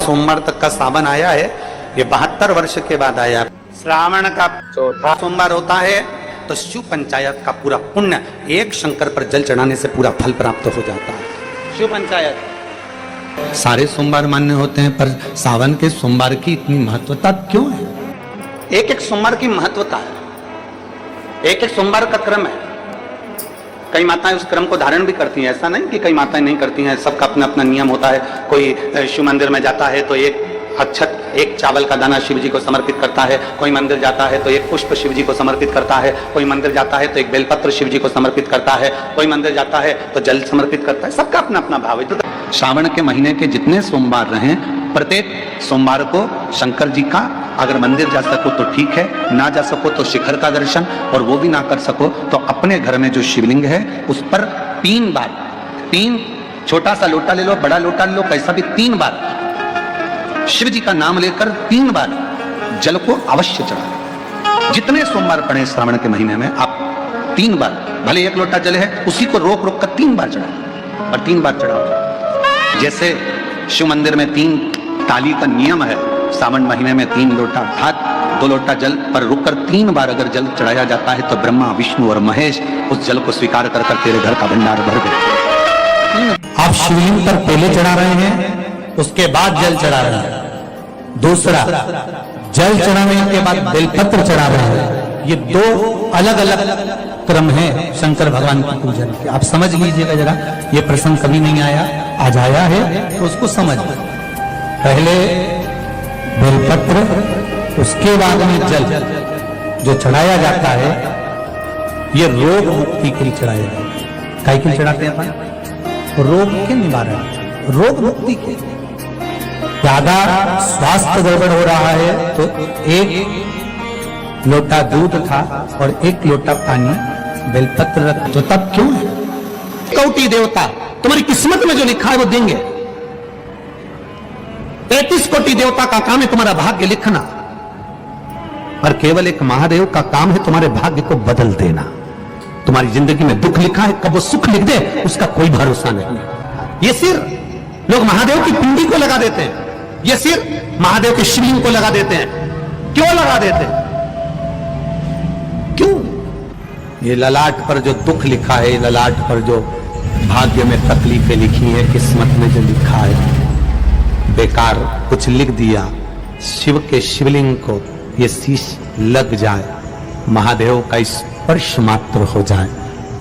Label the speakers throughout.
Speaker 1: सोमवार तक का सावन आया है, ये 72 वर्ष के बाद आया। श्रावण का चौथा सोमवार होता है तो शिव पंचायत का पूरा पुण्य एक शंकर पर जल चढ़ाने से पूरा फल प्राप्त हो जाता है। शिव पंचायत सारे सोमवार मान्य होते हैं, पर सावन के सोमवार की इतनी महत्वता क्यों है? एक एक सोमवार की महत्वता है, एक एक सोमवार का क्रम है। कई माताएं उस क्रम को धारण भी करती हैं, ऐसा नहीं कि कई माताएं नहीं करती हैं, सबका अपना अपना नियम होता है। कोई शिव मंदिर में जाता है तो एक अक्षत, एक चावल का दाना शिव जी को समर्पित करता है, कोई मंदिर जाता है तो एक पुष्प शिव जी को समर्पित करता है, कोई मंदिर जाता है तो एक बेलपत्र शिव जी को समर्पित करता है, कोई मंदिर जाता है तो जल समर्पित करता है। सबका अपना अपना भाव है। तो श्रावण के महीने के जितने सोमवार रहें, प्रत्येक सोमवार को शंकर जी का अगर मंदिर जा सको तो ठीक है, ना जा सको तो शिखर का दर्शन, और वो भी ना कर सको तो अपने घर में जो शिवलिंग है उस पर 3 बार, 3 छोटा सा लोटा ले लो, बड़ा लोटा ले लो, कैसा भी 3 बार शिव जी का नाम लेकर 3 बार जल को अवश्य चढ़ाओ। जितने सोमवार पड़े श्रावण के महीने में आप 3 बार, भले 1 लोटा जल है उसी को रोक रोक कर 3 बार चढ़ाओ, और 3 बार चढ़ाओ। जैसे शिव मंदिर में 3 ताली का नियम है, सावन महीने में 3 लोटा भात, 2 लोटा जल पर रुककर 3 बार अगर जल चढ़ाया जाता है तो ब्रह्मा, विष्णु और महेश उस जल को स्वीकार कर तेरे घर का भंडार भर देते। आप शिवलिंग पर पहले चढ़ा रहे हैं, उसके बाद जल चढ़ा रहे हैं। दूसरा, जल चढ़ाने के बाद बेलपत्र चढ़ा रहे हैं। ये 2 अलग अलग क्रम है शंकर भगवान की पूजन के। आप समझ लीजिएगा जरा, ये प्रसंग कभी नहीं आया, आज आया है तो उसको समझ। पहले बेलपत्र, उसके बाद में जल जो चढ़ाया जाता है, ये रोग मुक्ति के लिए चढ़ाया जाता है। काय के लिए चढ़ाते हैं अपन? रोग के निवारण, रोग मुक्ति के। ज्यादा स्वास्थ्य गड़बड़ हो रहा है तो 1 लोटा दूध था और 1 लोटा पानी बेलपत्र रख, तो तब क्यों है? कौटी देवता तुम्हारी किस्मत में जो लिखा है वो देंगे। 33 कोटि देवता का काम है तुम्हारा भाग्य लिखना, और केवल एक महादेव का काम है तुम्हारे भाग्य को बदल देना। तुम्हारी जिंदगी में दुख लिखा है, कब वो सुख लिख दे उसका कोई भरोसा नहीं। ये सिर लोग महादेव की पिंडी को लगा देते हैं, ये सिर महादेव के शिवलिंग को लगा देते हैं। क्यों लगा देते हैं? क्यों? ये ललाट पर जो दुख लिखा है, ललाट पर जो भाग्य में तकलीफें लिखी है, किस्मत में जो लिखा है, बेकार कुछ लिख दिया, शिव के शिवलिंग को ये शीश लग जाए, महादेव का स्पर्श मात्र हो जाए,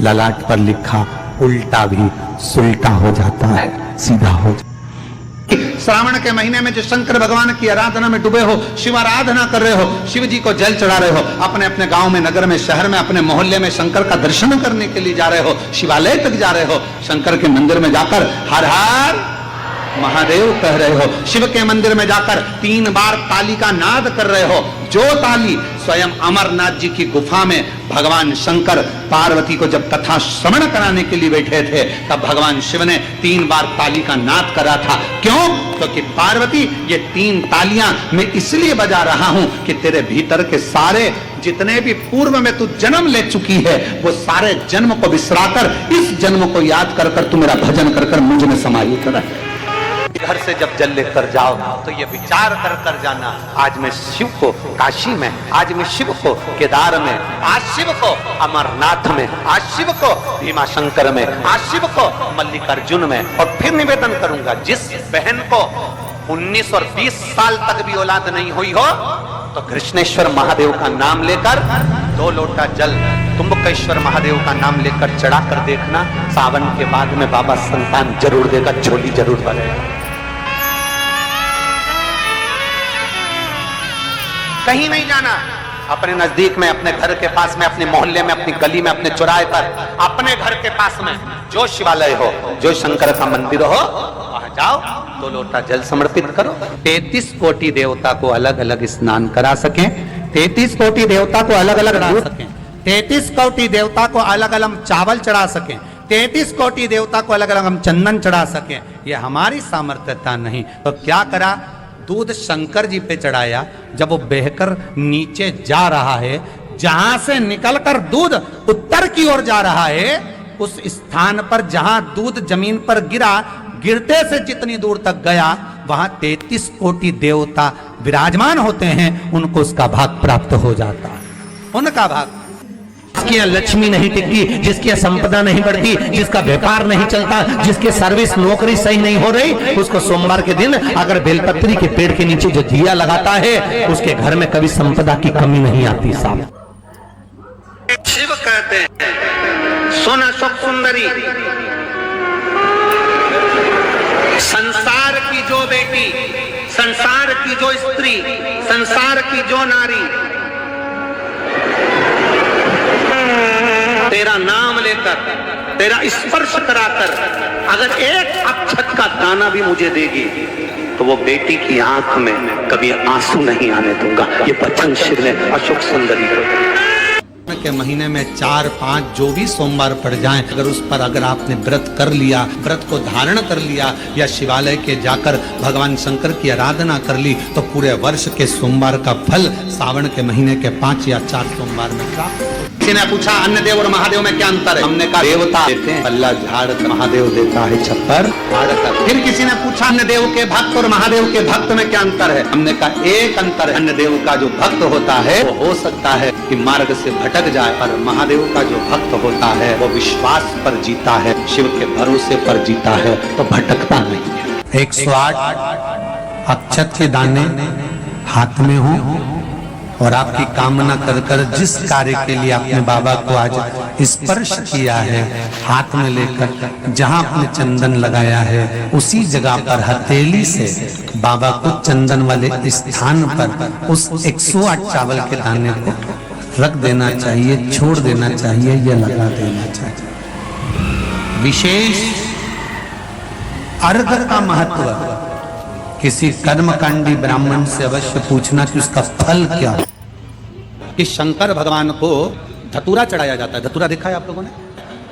Speaker 1: ललाट पर लिखा उल्टा भी सुल्टा हो जाता है, सीधा हो जाता। श्रावण के महीने में जो शंकर भगवान की आराधना में डूबे हो, शिव आराधना कर रहे हो, शिव जी को जल चढ़ा रहे हो, अपने अपने गांव में, नगर में, शहर में, अपने मोहल्ले में शंकर का दर्शन करने के लिए जा रहे हो, शिवालय तक जा रहे हो, शंकर के मंदिर में जाकर हर हर महादेव कह रहे हो, शिव के मंदिर में जाकर 3 बार ताली का नाद कर रहे हो। जो ताली स्वयं अमरनाथ जी की गुफा में भगवान शंकर पार्वती को जब कथा श्रवण कराने के लिए बैठे थे, तब भगवान शिव ने 3 बार ताली का नाद करा था। क्यों? क्योंकि पार्वती, ये 3 तालियां मैं इसलिए बजा रहा हूं कि तेरे भीतर के सारे जितने भी पूर्व में तू जन्म ले चुकी है, वो सारे जन्म को बिसराकर इस जन्म को याद कर कर तू मेरा भजन कर कर मुझ में समाहित रहे। घर से जब जल लेकर जाओ तो ये विचार कर कर जाना, आज मैं शिव को काशी में, आज मैं शिव को केदार में, आज शिव को अमरनाथ में, आज शिव को भीमा शंकर में, आज शिव को मल्लिकार्जुन में। और फिर निवेदन करूंगा, जिस बहन को 19 और 20 साल तक भी औलाद नहीं हुई हो तो कृष्णेश्वर महादेव का नाम लेकर 2 लोटा जल तुम्बकेश्वर महादेव का नाम लेकर चढ़ा कर देखना, सावन के बाद में बाबा संतान जरूर देगा, झोली जरूर भरेगा। कहीं नहीं जाना, अपने नजदीक में, अपने घर के पास में, अपने मोहल्ले में, अपनी गली में, अपने चौराहे पर, अपने घर के पास में जो शिवालय हो, जो शंकर का मंदिर हो, वहां जाओ, 2 लोटा जल समर्पित करो। 33 कोटि देवता को अलग अलग स्नान करा सकें, 33 कोटि देवता को अलग अलग चढ़ा सकें, 33 कोटि देवता को अलग अलग चावल चढ़ा सकें, 33 कोटि देवता को अलग अलग हम चंदन चढ़ा सकें, ये हमारी सामर्थ्यता नहीं। तो क्या करा? दूध शंकर जी पे चढ़ाया। जब वो बहकर नीचे जा रहा है, जहां से निकलकर दूध उत्तर की ओर जा रहा है, उस स्थान पर जहां दूध जमीन पर गिरा, गिरते से जितनी दूर तक गया वहां 33 कोटि देवता विराजमान होते हैं, उनको उसका भाग प्राप्त हो जाता है, उनका भाग।
Speaker 2: जिसकी यहाँ लक्ष्मी नहीं टिकती, जिसकी यहाँ संपदा नहीं बढ़ती, जिसका व्यापार नहीं चलता, जिसकी सर्विस नौकरी सही नहीं हो रही, उसको सोमवार के दिन अगर बेलपत्री के पेड़ के नीचे जो दिया लगाता है, उसके घर में कभी संपदा की कमी नहीं आती। साहब
Speaker 3: शिव कहते हैं सोना सुख सुंदरी, संसार की जो बेटी, संसार की जो स्त्री, संसार की जो नारी तेरा नाम लेकर, तेरा स्पर्श कराकर अगर एक अक्षत का दाना भी मुझे देगी, तो वो बेटी की आंख में कभी आंसू नहीं आने दूंगा। ये वचन शिव ने अशोक सुंदरी
Speaker 1: के महीने में 4-5 जो भी सोमवार पड़ जाएं, अगर आपने व्रत कर लिया, व्रत को धारण कर लिया, या शिवालय के जाकर भगवान शंकर की आराधना कर ली, तो पूरे वर्ष के सोमवार का फल सावन के महीने के 5 या 4 सोमवार में प्राप्त। किसी ने पूछा अन्य देव और महादेव में क्या अंतर है? हमने कहा देवता देते हैं पल्ला झाड़ कर, महादेव देता है छप्पर फाड़ कर। फिर किसी ने पूछा अन्य देव के भक्त और महादेव के भक्त में क्या अंतर है? हमने कहा एक अंतर है, अन्य देव का जो भक्त होता है वो हो सकता है कि मार्ग से भटक जाए, पर महादेव का जो भक्त होता है वो विश्वास पर जीता है, शिव के भरोसे पर जीता है, तो भटकता नहीं है। 108 अक्षत के दाने हाथ में हो और आपकी कामना कर कर जिस कार्य के लिए आपने बाबा को आज स्पर्श किया है, हाथ में लेकर जहां आपने चंदन लगाया है, उसी जगह पर हथेली से बाबा को चंदन वाले स्थान पर उस 108 चावल के दाने को रख देना चाहिए, छोड़ देना चाहिए या लगा देना चाहिए। विशेष अर्घ का महत्व किसी कर्मकांडी ब्राह्मण से अवश्य पूछना कि उसका फल क्या है। कि शंकर भगवान को धतूरा चढ़ाया जाता है। धतूरा देखा है आप लोगों ने?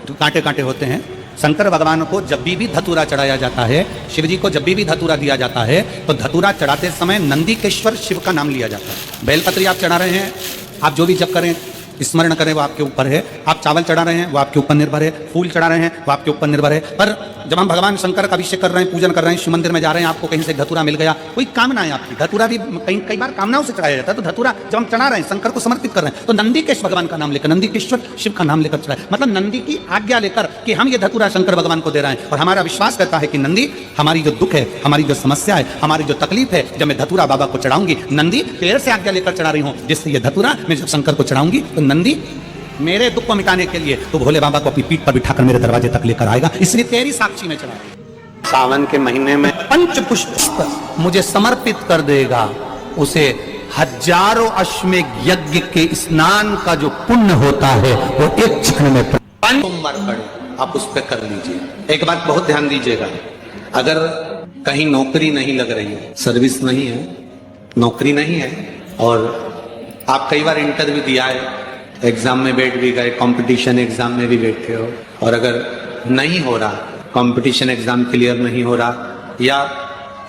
Speaker 1: जो कांटे कांटे होते हैं। शंकर भगवान को जब भी धतूरा चढ़ाया जाता है, शिव जी को जब भी धतूरा दिया जाता है, तो धतूरा चढ़ाते समय नंदीकेश्वर शिव का नाम लिया जाता है। बेलपत्री आप चढ़ा रहे हैं, आप जो भी जप करें स्मरण करें वो आपके ऊपर है। आप चावल चढ़ा रहे हैं वो आपके ऊपर निर्भर है। फूल चढ़ा रहे हैं वो आपके ऊपर निर्भर है। पर जब हम भगवान शंकर का अभिषेक कर रहे हैं, पूजन कर रहे हैं, शिव मंदिर में जा रहे हैं, आपको कहीं से धतूरा मिल गया, कोई कामना है आपकी, धतूरा भी कई बार कामनाओं से चढ़ाया जाता है। तो धतूरा जब हम चढ़ा रहे हैं, शंकर को समर्पित कर रहे हैं, तो नंदीकेश्वर भगवान का नाम लेकर, नंदीकेश्वर शिव का नाम लेकर चढ़ाए, मतलब नंदी की आज्ञा लेकर कि हम ये धतूरा शंकर भगवान को दे रहे हैं। और हमारा विश्वास कहता है कि नंदी हमारी जो दुख है, हमारी जो समस्या है, हमारी जो तकलीफ है, जब मैं धतूरा बाबा को चढ़ाऊंगी, नंदी तेरे से आज्ञा लेकर चढ़ा रही हूँ, जिससे ये धतूरा मैं जब शंकर को चढ़ाऊंगी तो नंदी मेरे दुख को मिटाने के लिए तो भोले बाबा को अपनी पीठ पर बिठाकर मेरे दरवाजे तक लेकर आएगा, इसलिए तेरी साक्षी में चढ़ा।
Speaker 3: सावन के महीने में
Speaker 1: पंच पुष्प मुझे समर्पित कर देगा, उसे हजारों अश्वमेध यज्ञ के स्नान का जो पुण्य होता है वो एक क्षण में सोमवार पड़े, आप उस पर कर लीजिए। एक बात बहुत ध्यान दीजिएगा, अगर कहीं नौकरी नहीं लग रही है, सर्विस नहीं है, नौकरी नहीं है, और आप कई बार इंटरव्यू दिया है, एग्जाम में बैठ भी गए, कंपटीशन एग्जाम में भी बैठे हो, और अगर नहीं हो रहा, कंपटीशन एग्जाम क्लियर नहीं हो रहा, या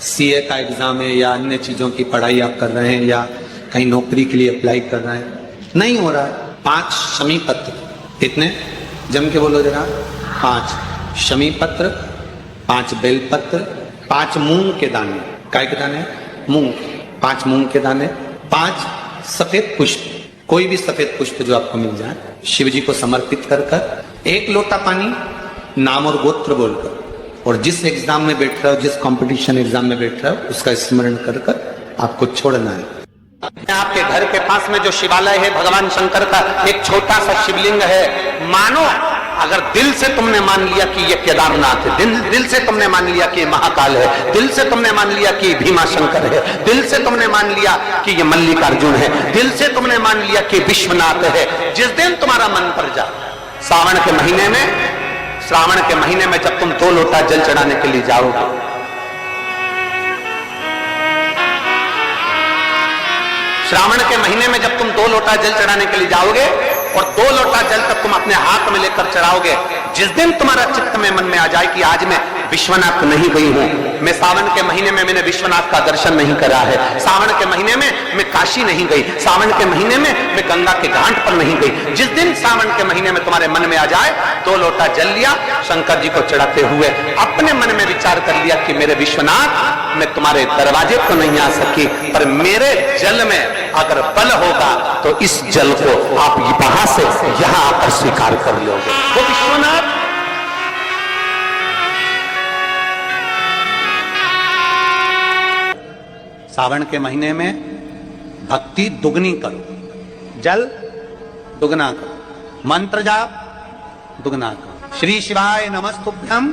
Speaker 1: सीए का एग्जाम है, या अन्य चीजों की पढ़ाई आप कर रहे हैं, या कहीं नौकरी के लिए अप्लाई कर रहे हैं, नहीं हो रहा है, 5 शमी पत्र, कितने जम के बोलो जरा, 5 शमी पत्र, 5 बेल पत्र, 5 मूंग के दाने, काय के दाने? मूंग, 5 मूंग के दाने, 5 सफेद पुष्प, कोई भी सफेद पुष्प जो आपको मिल जाए, शिव जी को समर्पित कर कर 1 लोटा पानी, नाम और गोत्र बोलकर, और जिस एग्जाम में बैठ रहे हो, जिस कंपटीशन एग्जाम में बैठ रहे हो, उसका स्मरण कर कर आपको छोड़ना है। आपके घर के पास में जो शिवालय है भगवान शंकर का, एक छोटा सा शिवलिंग है, मानो अगर दिल से तुमने मान लिया कि ये केदारनाथ है, दिल से तुमने मान लिया कि ये महाकाल है, दिल से तुमने मान लिया कि भीमा शंकर है, दिल से तुमने मान लिया कि ये मल्लिकार्जुन है, दिल से तुमने मान लिया कि विश्वनाथ है, जिस दिन तुम्हारा मन पर जा, सावन के महीने में, श्रावण के महीने में जब तुम 2 लोटा जल चढ़ाने के लिए जाओगे, श्रावण के महीने में जब तुम 2 लोटा जल चढ़ाने के लिए जाओगे और 2 लोटा जल तक तुम अपने हाथ में लेकर चढ़ाओगे, जिस दिन तुम्हारा चित्त में मन में आ जाए कि आज मैं विश्वनाथ नहीं गई हूं, मैं सावन के महीने में मैंने विश्वनाथ का दर्शन नहीं करा है, सावन के महीने में मैं काशी नहीं गई, सावन के महीने में मैं गंगा के घाट पर नहीं गई। जिस दिन सावन के महीने में तुम्हारे मन में आ जाए 2 लोटा जल लिया, शंकर जी को चढ़ाते हुए अपने मन में विचार कर लिया कि मेरे विश्वनाथ मैं तुम्हारे दरवाजे को नहीं आ सकी, पर मेरे जल में अगर बल होगा तो इस जल को आप वहां से यहां आकर स्वीकार कर लोगे। वो विश्वनाथ सावन के महीने में भक्ति दुगनी करो, जल दुगना करो, मंत्र जाप दुगना करो, श्री शिवाय नमस्तुभ्यम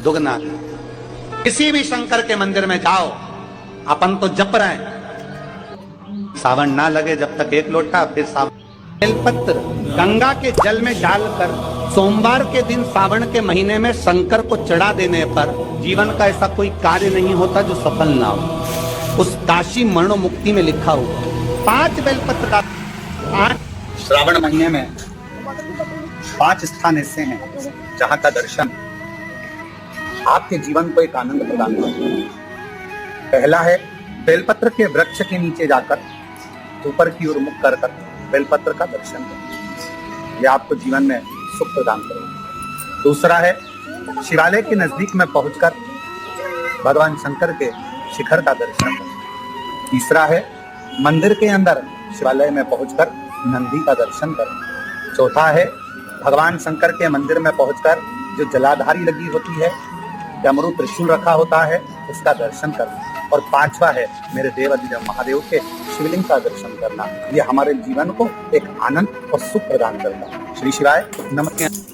Speaker 1: दुगना करो। किसी भी शंकर के मंदिर में जाओ, अपन तो जप रहे हैं, सावन ना लगे जब तक 1 लोटा, फिर सावन बेलपत्र गंगा के जल में डालकर सोमवार के दिन सावन के महीने में शंकर को चढ़ा देने पर जीवन का ऐसा कोई कार्य नहीं होता जो सफल ना हो। उस काशी मरणो मुक्ति में लिखा हुआ 5 बेलपत्र का 8 श्रावण महीने में 5 स्थान ऐसे हैं जहां का दर्शन आपके जीवन को एक आनंद प्रदान करता है। पहला है बेलपत्र के वृक्ष के नीचे जाकर ऊपर की ओर मुख कर बेलपत्र का दर्शन करें, यह आपको जीवन में सुख प्रदान करेगा। दूसरा है शिवालय के नजदीक में पहुंचकर भगवान शंकर के शिखर का दर्शन करें। तीसरा है मंदिर के अंदर शिवालय में पहुंचकर नंदी का दर्शन करें। चौथा है भगवान शंकर के मंदिर में पहुंचकर जो जलाधारी लगी होती है, डमरू त्रिशूल रखा होता है, उसका दर्शन करना। और 5वां है मेरे देव अधिदेव महादेव के शिवलिंग का दर्शन करना। ये हमारे जीवन को एक आनंद और सुख प्रदान करता है। श्री शिवाय नमः।